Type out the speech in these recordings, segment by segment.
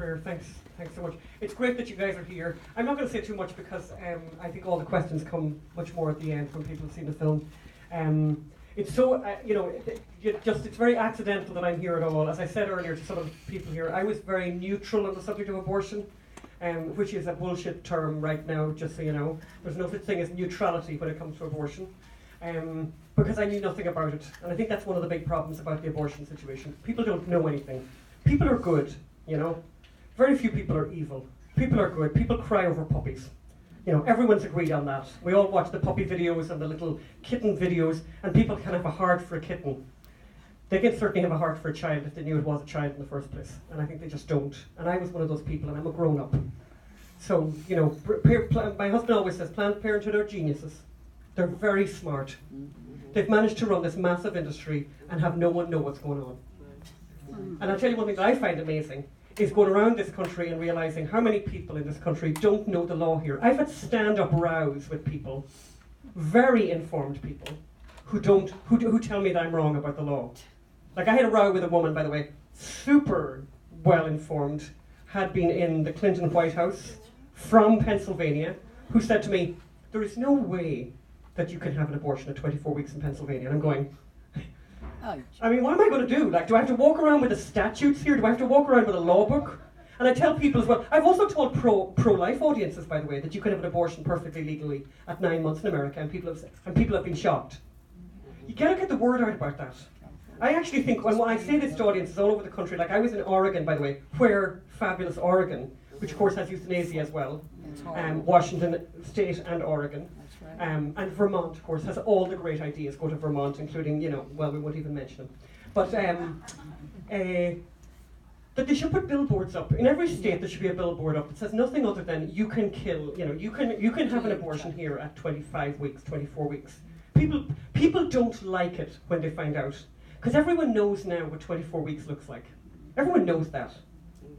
prayer. Thanks so much. It's great that you guys are here. I'm not going to say too much because I think all the questions come much more at the end when people have seen the film. It's so, it's very accidental that I'm here at all. As I said earlier to some of the people here, I was very neutral on the subject of abortion, which is a bullshit term right now, just so you know. There's no such thing as neutrality when it comes to abortion, because I knew nothing about it. And I think that's one of the big problems about the abortion situation. People don't know anything. People are good, you know. Very few people are evil. People are good. People cry over puppies. You know, everyone's agreed on that. We all watch the puppy videos and the little kitten videos, and people can have a heart for a kitten. They can certainly have a heart for a child if they knew it was a child in the first place, and I think they just don't. And I was one of those people, and I'm a grown-up. So, you know, my husband always says Planned Parenthood are geniuses. They're very smart. They've managed to run this massive industry and have no one know what's going on. And I'll tell you one thing that I find amazing is going around this country and realising how many people in this country don't know the law here. I've had stand-up rows with people, very informed people, who tell me that I'm wrong about the law. Like I had a row with a woman, by the way, super well-informed, had been in the Clinton White House from Pennsylvania, who said to me, there is no way that you can have an abortion at 24 weeks in Pennsylvania. And I'm going, I mean, what am I going to do? Like, do I have to walk around with the statutes here? Do I have to walk around with a law book? And I tell people as well, I've also told pro-life audiences, by the way, that you can have an abortion perfectly legally at 9 months in America, and people have been shocked. You gotta get the word out about that. I actually think, when I say this to audiences all over the country, like I was in Oregon, by the way, where fabulous Oregon, which of course has euthanasia as well, Washington State and Oregon. And Vermont, of course, has all the great ideas. Go to Vermont, including, we won't even mention them. But that they should put billboards up. In every state there should be a billboard up that says nothing other than you can kill, you can have an abortion here at 25 weeks, 24 weeks. People don't like it when they find out. Because everyone knows now what 24 weeks looks like. Everyone knows that.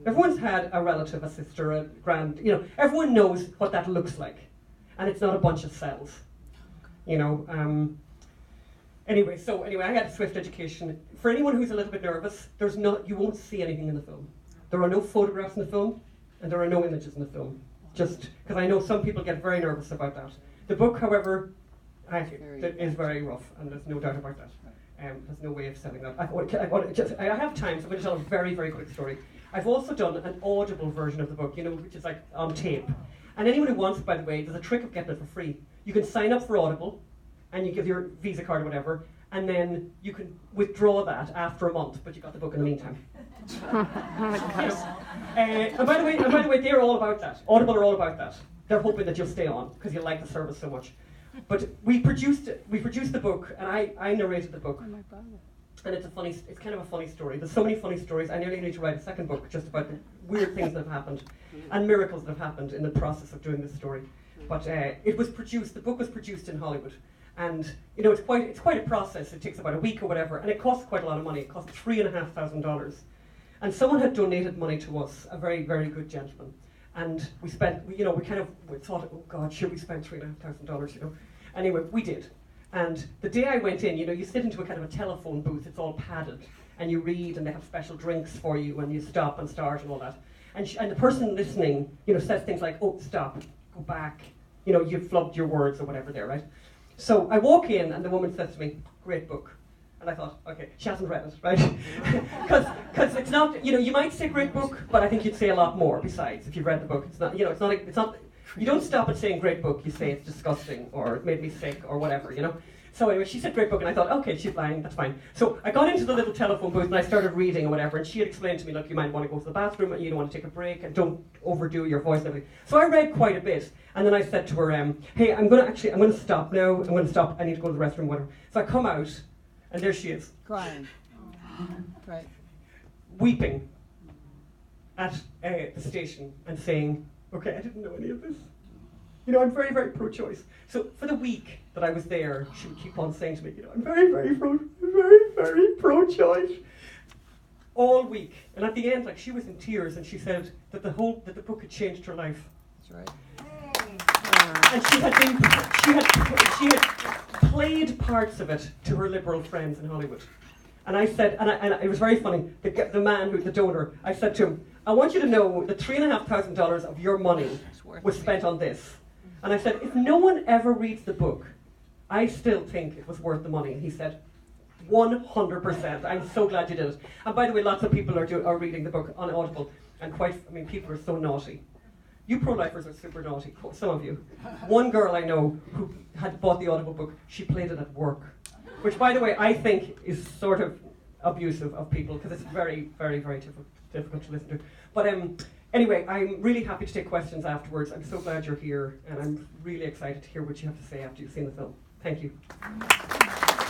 Everyone's had a relative, a sister, a everyone knows what that looks like. And it's not a bunch of cells, Anyway, I had a Swift education. For anyone who's a little bit nervous, you won't see anything in the film. There are no photographs in the film, and there are no images in the film. Just because I know some people get very nervous about that. The book, however, is very rough, and there's no doubt about that. There's no way of selling that. I have time, so I'm going to tell a very, very quick story. I've also done an audible version of the book, which is like on tape. And anyone who wants it, by the way, there's a trick of getting it for free. You can sign up for Audible, and you give your Visa card or whatever, and then you can withdraw that after a month, but you got the book in the meantime. And by the way, they're all about that. Audible are all about that. They're hoping that you'll stay on because you like the service so much. But we produced the book, and I narrated the book. And it's kind of a funny story. There's so many funny stories. I nearly need to write a second book just about the weird things that have happened and miracles that have happened in the process of doing this story. But the book was produced in Hollywood. And it's quite a process. It takes about a week or whatever, and it costs quite a lot of money. It cost $3,500. And someone had donated money to us, a very, very good gentleman. And we thought, oh God, should we spend $3,500, Anyway, we did. And the day I went in, you sit into a kind of a telephone booth, it's all padded, and you read, and they have special drinks for you, and you stop and start and all that. And the person listening, says things like, oh, stop, go back, you've flubbed your words or whatever there, right? So I walk in, and the woman says to me, great book. And I thought, okay, she hasn't read it, right? Because it's not, you might say great book, but I think you'd say a lot more besides if you've read the book. It's not, it's not, you don't stop at saying great book, you say it's disgusting, or it made me sick, or whatever, So anyway, she said great book, and I thought, okay, she's lying, that's fine. So I got into the little telephone booth, and I started reading or whatever, and she had explained to me, look, you might want to go to the bathroom, and you don't want to take a break, and don't overdo your voice and everything. So I read quite a bit, and then I said to her, hey, I'm going to stop now, I need to go to the restroom, whatever. So I come out, and there she is. Crying. Right. Weeping at the station, and saying, okay, I didn't know any of this. I'm very, very pro-choice. So for the week that I was there, she would keep on saying to me, I'm very, very pro-choice. All week. And at the end, she was in tears, and she said that the book had changed her life. That's right. And she had played parts of it to her liberal friends in Hollywood. And I said, and it was very funny, the man the donor, I said to him, I want you to know that $3,500 of your money It's worth was it. spent on this. And I said, if no one ever reads the book, I still think it was worth the money. He said, 100%. I'm so glad you did it. And by the way, lots of people are reading the book on Audible, and people are so naughty. You pro-lifers are super naughty, some of you. One girl I know who had bought the Audible book, she played it at work. Which, by the way, I think is sort of abusive of people, because it's very, very, very difficult to listen to. But anyway, I'm really happy to take questions afterwards. I'm so glad you're here, and I'm really excited to hear what you have to say after you've seen the film. Thank you.